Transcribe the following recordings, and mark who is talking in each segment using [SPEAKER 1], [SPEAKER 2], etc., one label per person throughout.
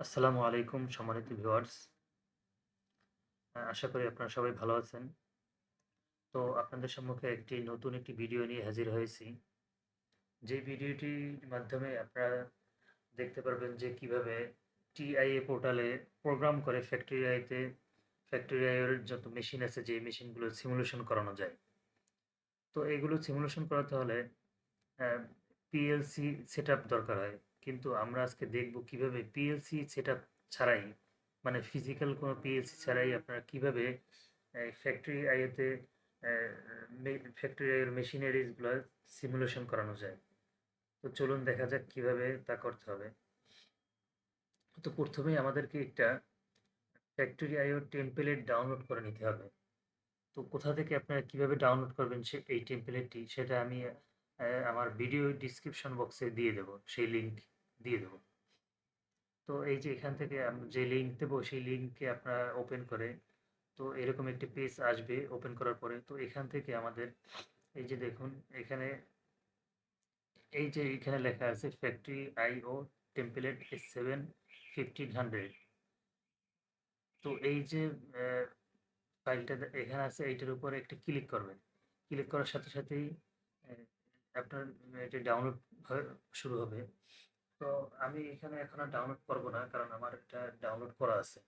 [SPEAKER 1] আসসালামু আলাইকুম সম্মানিত ভিউয়ার্স। আশা করি আপনারা সবাই ভালো আছেন। তো আপনাদের সম্মুখে নতুন একটি ভিডিও নিয়ে হাজির হয়েছি। যে ভিডিওটির মাধ্যমে আপনারা দেখতে পারবেন যে কিভাবে টিআইএ পোর্টালে প্রোগ্রাম করে ফ্যাক্টরি আইওর যত মেশিন আছে যে মেশিনগুলো সিমুলেশন করানো যায়। তো এগুলো সিমুলেশন করাতে হলে আ পিএলসি সেটআপ দরকার হয়। কিন্তু আমরা আজকে দেখব কিভাবে পিএলসি সেটআপ ছাড়াই মানে ফিজিক্যাল কোনো পিএলসি ছাড়াই আপনারা কিভাবে ফ্যাক্টরি আইওতে অ্যা ফ্যাক্টরি আইওর মেশিনারিজ গুলা সিমুলেশন করানো যায়। তো চলুন দেখা যাক কিভাবে তা করতে হবে। তো প্রথমেই আমাদেরকে একটা ফ্যাক্টরি আইও টেমপ্লেট ডাউনলোড করে নিতে হবে। তো কোথা থেকে আপনারা কিভাবে ডাউনলোড করবেন এই টেমপ্লেটটি সেটা আমি আমার ভিডিও ডিসক্রিপশন বক্সে দিয়ে দেব। সেই লিংক দিয়ে দেব। তো এই যে এখান থেকে যে লিংক দেবো সেই লিংকে আপনারা ওপেন করে তো এরকম একটি পেজ আসবে ওপেন করার পরে। তো এখান থেকে আমাদের এই যে দেখুন এখানে এই যে এখানে লেখা আছে ফ্যাক্টরি আইও টেমপ্লেট S7 1500। তো এই যে ফাইলটা এখানে আছে এইটার উপরে একটা ক্লিক করবেন। ক্লিক করার সাথে সাথেই অ্যা আপনার এটা ডাউনলোড শুরু হবে। তো আমি এখানে এখন আর ডাউনলোড করব না কারণ আমার এটা ডাউনলোড করা আছে।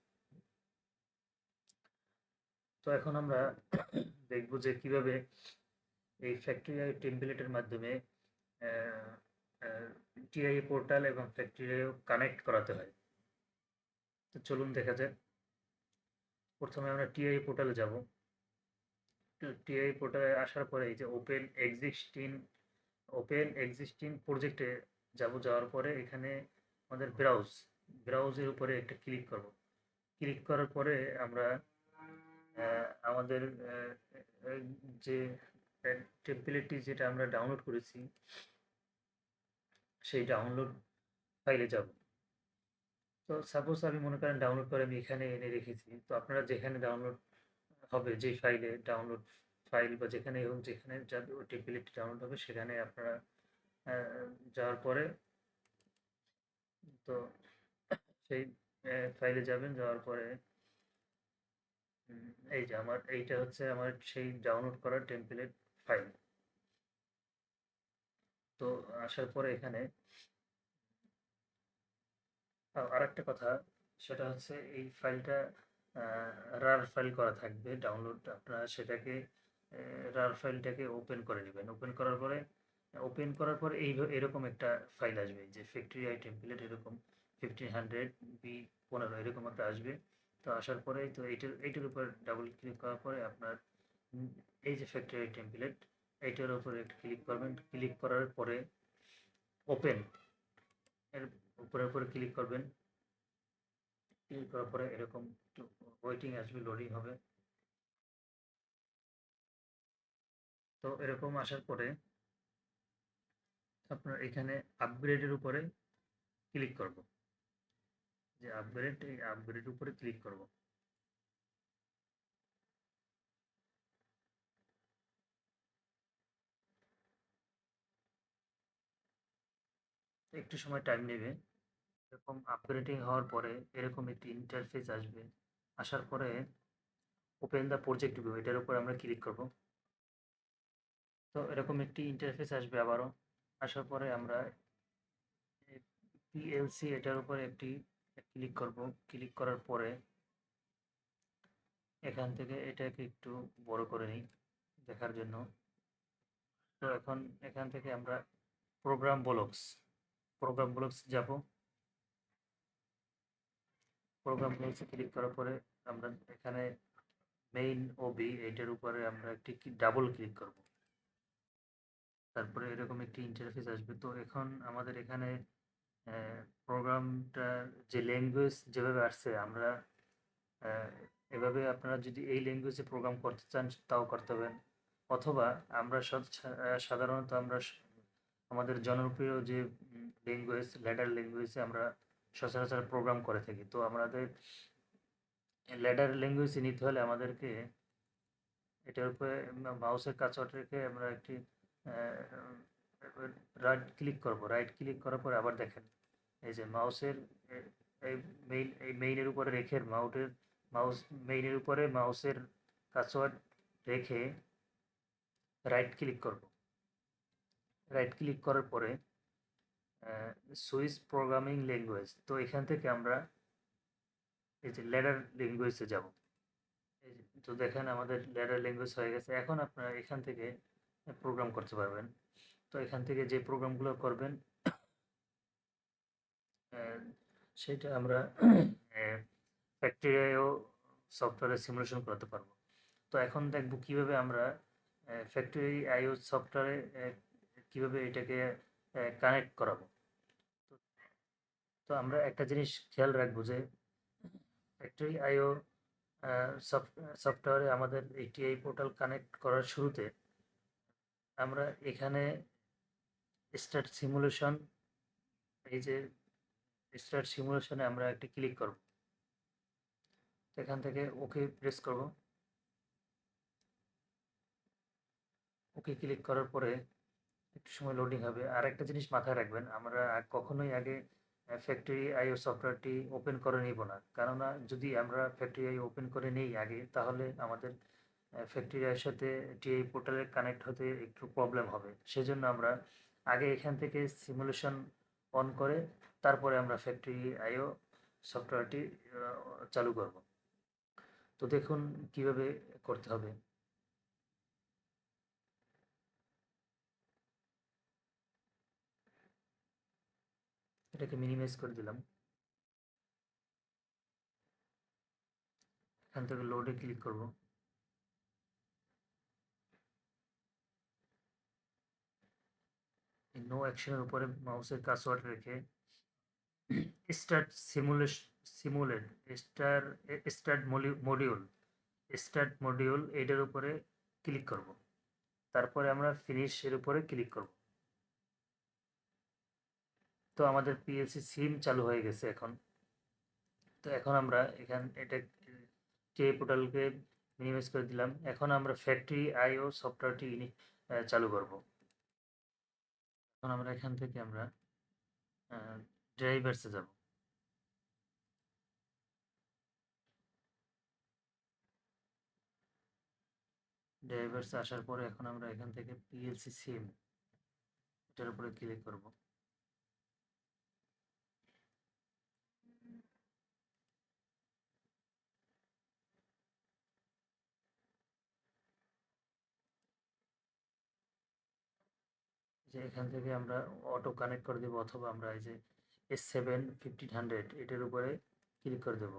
[SPEAKER 1] তো এখন আমরা দেখব যে কিভাবে এই ফ্যাক্টরি আই টেমপ্লেটের মাধ্যমে অ্যা অ্যা টিআইএ পোর্টাল এবং ফ্যাক্টরি আইও কানেক্ট করাতে হয়। তো চলুন দেখা যাক। প্রথমে আমরা টিআইএ পোর্টালে যাব। তো টিআইএ পোর্টালে আসার পরে এই যে ওপেন এক্সিস্টিং প্রজেক্টে যাব। যাওয়ার পরে এখানে আমাদের ব্রাউজের উপরে একটা ক্লিক করব। ক্লিক করার পরে আমরা আমাদের যে টেমপ্লেটটি যেটা আমরা ডাউনলোড করেছি সেই ডাউনলোড ফাইলে যাব। তো সাপোজ আমি মনে করেন ডাউনলোড করে আমি এখানে এনে রেখেছি। তো আপনারা যেখানে ডাউনলোড হবে যেই ফাইলে ডাউনলোড ফাইল বা যেখানেই হোক যেখানে ওই টেমপ্লেটটি ডাউনলোড হবে সেখানে আপনারা আ যাওয়ার পরে তো সেই ফাইলে যাবেন। যাওয়ার পরে এই যে এইটা হচ্ছে আমার সেই ডাউনলোড করা টেমপ্লেট ফাইল। তো আসার পরে এখানে আরেকটা কথা সেটা হচ্ছে এই ফাইলটা আ রার ফাইল করা থাকবে ডাউনলোড আপনারা সেটাকে রার ফাইলটাকে ওপেন করে নিবেন। ওপেন করার পরে এরকম একটা ফাইল আসবে যে ফ্যাক্টরি আই টেমপ্লেট এরকম 1500 B15 এরকম একটা আসবে। তো আসার পরে তো এইটার উপর ডাবল ক্লিক করার পরে আপনার এই যে ফ্যাক্টরি আই টেমপ্লেট এইটার উপরে একটা ক্লিক করবেন। ক্লিক করার পরে ওপেন এর উপরে ক্লিক করবেন। ক্লিক করার পরে এরকম একটু ওয়েটিং আসবে, লোডিং হবে। তো এরকম আসার পরে আপনার এখানে আপগ্রেডের উপরে ক্লিক করব। যে এই আপগ্রেড উপরে ক্লিক করব। একটু সময় টাইম নেবে। এরকম আপগ্রেডিং হওয়ার পরে এরকম একটি ইন্টারফেস আসবে। আসার পরে ওপেন দ্য প্রজেক্ট ভিউ এটার উপর আমরা ক্লিক করব। তো এরকম একটি ইন্টারফেস আসবে আবারও। আসার পরে আমরা পিএলসি এটার উপরে একটি ক্লিক করব। ক্লিক করার পরে এখান থেকে এটাকে একটু বড় করে নিই দেখার জন্য। তো এখন এখান থেকে আমরা প্রোগ্রাম ব্লকস প্রোগ্রাম ব্লকস যাব। প্রোগ্রাম ব্লকসে ক্লিক করার পরে আমরা এখানে মেইন ওবি এটার উপরে আমরা একটি ডাবল ক্লিক করব। তারপরে এরকম একটি ইন্টারফেস আসবে। তো এখন আমাদের এখানে প্রোগ্রামটা যে ল্যাঙ্গুয়েজ যেভাবে আসছে আমরা আহ, এভাবে আপনারা যদি এই ল্যাঙ্গুয়েজে প্রোগ্রাম করতে চান তাও করতে পারেন। অথবা আমরা সাধারণত আমাদের জনপ্রিয় যে ল্যাডার ল্যাঙ্গুয়েজে আমরা সচরাচর প্রোগ্রাম করে থাকি। তো আমাদের ল্যাডার ল্যাঙ্গুয়েজে নিতে হলে আমাদেরকে এটার উপরে মাউসের কার্সর রেখে আমরা একটি রাইট ক্লিক করব। রাইট ক্লিক করার পরে আবার দেখেন এই যে মাউসের এই মেইনের উপরে রেখে মাউস মেইনের উপরে মাউসের কার্সর রেখে রাইট ক্লিক করব। রাইট ক্লিক করার পরে সুইচ প্রোগ্রামিং ল্যাঙ্গুয়েজ, তো এখান থেকে আমরা এই যে ল্যাডার ল্যাঙ্গুয়েজে যাব। এই যে তো দেখেন আমাদের ল্যাডার ল্যাঙ্গুয়েজ হয়ে গেছে। এখন আপনারা এখান থেকে প্রোগ্রাম করতে পারবেন। তো এখান থেকে যে প্রোগ্রামগুলো করবেন সেটা আমরা ফ্যাক্টরিয়াও সফটওয়্যারে সিমুলেশন করতে পারবো। তো এখন দেখব কিভাবে আমরা ফ্যাক্টরি আইও সফটওয়্যারে কিভাবে এটাকে কানেক্ট করাবো। তো তো আমরা একটা জিনিস খেয়াল রাখবো যে ফ্যাক্টরি আইও সফটওয়্যারে আমাদের এটিআই পোর্টাল কানেক্ট করার শুরুতে আমরা এখানে স্টার্ট সিমুলেশন, এই যে স্টার্ট সিমুলেশনে আমরা একটা ক্লিক করব। এখান থেকে ওকে প্রেস করব। ওকে ক্লিক করার পরে একটু সময় লোডিং হবে। আর একটা জিনিস মাথায় রাখবেন, আমরা কখনোই আগে ফ্যাক্টরি আইও সফটওয়্যারটি ওপেন করে নিব না, কেননা যদি আমরা ফ্যাক্টরি আইও ওপেন করে নিই আগে, তাহলে আমাদের ফ্যাক্টরি আইয়ের সাথে টিআই পোর্টালে কানেক্ট হতে একটু প্রবলেম হবে। সেজন্য আমরা আগে এখান থেকে সিমুলেশন অন করে তারপরে আমরা ফ্যাক্টরি আইও সফটওয়্যারটি চালু করব। তো দেখুন কিভাবে করতে হবে। এটাকে মিনিমাইজ করে দিলাম। এখান থেকে লোডে ক্লিক করব। নো অ্যাকশনের উপরে মাউসের কার্সর রেখে স্টার্ট সিমুলেট স্টার্ট মডিউল এটার উপরে ক্লিক করব। তারপরে আমরা ফিনিশ এর উপরে ক্লিক করব। তো আমাদের পিএলসি সিম চালু হয়ে গেছে এখন। তো এখন আমরা এটা টিআই পোর্টালকে মিনিমাইজ করে দিলাম। এখন আমরা ফ্যাক্টরি আইও সফটওয়্যারটি চালু করব। এখন আমরা এখান থেকে আমরা ড্রাইভার্সে যাব। ড্রাইভার্সে আসার পরে এখন আমরা এখান থেকে পিএলসি সিম এটার উপরে ক্লিক করব। যে এখান থেকে আমরা অটো কানেক্ট করে দেবো, অথবা আমরা এই যে S7-1500 এটার উপরে ক্লিক করে দেবো।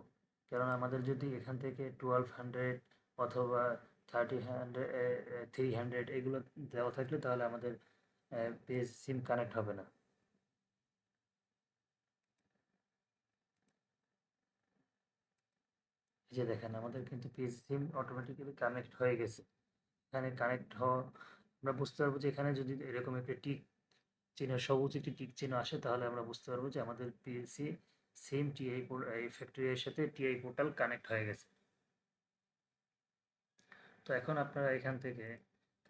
[SPEAKER 1] কারণ আমাদের যদি এখান থেকে 1200 অথবা 300 এগুলো দেওয়া থাকলে তাহলে আমাদের পেজ সিম কানেক্ট হবে না। এই যে দেখেন আমাদের কিন্তু পেজ সিম অটোমেটিক্যালি কানেক্ট হয়ে গেছে। এখানে কানেক্ট হওয়া আমরা বুঝতে পারবো যে এখানে যদি এরকম একটা টিক চিহ্ন, সবুজ একটি টিক চিহ্ন আসে, তাহলে আমরা বুঝতে পারবো যে আমাদের পিএলসি সিম এই ফ্যাক্টরি এর সাথে টিআই পোর্টাল কানেক্ট হয়ে গেছে। তো এখন আপনারা এখান থেকে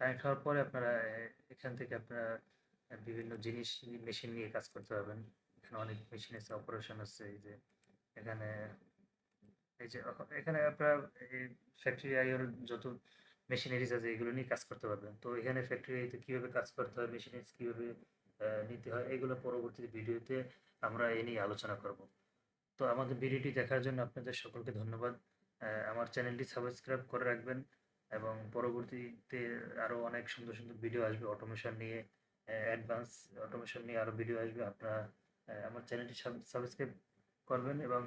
[SPEAKER 1] কানেক্ট হওয়ার পরে আপনারা এখান থেকে আপনারা বিভিন্ন জিনিস মেশিন নিয়ে কাজ করতে পারবেন। এখানে অনেক মেশিন আছে, অপারেশন আছে। এই যে এখানে এই যে এখানে আপনার এই ফ্যাক্টরি আইওর যত মেশিনারিজ আছে এগুলো নিয়ে কাজ করতে পারবেন। তো এখানে ফ্যাক্টরি আইতে কীভাবে কাজ করতে হয়, মেশিনারিজ কীভাবে নিতে হয়, এগুলো পরবর্তী ভিডিওতে আমরা এ নিয়ে আলোচনা করব। তো আমাদের ভিডিওটি দেখার জন্য আপনাদের সকলকে ধন্যবাদ। আমার চ্যানেলটি সাবস্ক্রাইব করে রাখবেন এবং পরবর্তীতে আরও অনেক সুন্দর সুন্দর ভিডিও আসবে অটোমেশন নিয়ে, অ্যাডভান্স অটোমেশন নিয়ে আরও ভিডিও আসবে। আপনারা আমার চ্যানেলটি সাবস্ক্রাইব করবেন এবং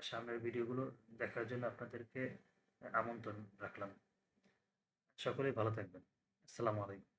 [SPEAKER 1] সামনের ভিডিওগুলো দেখার জন্য আপনাদেরকে আমন্ত্রণ রাখলাম। সকলেই ভালো থাকবেন। আসসালামু আলাইকুম।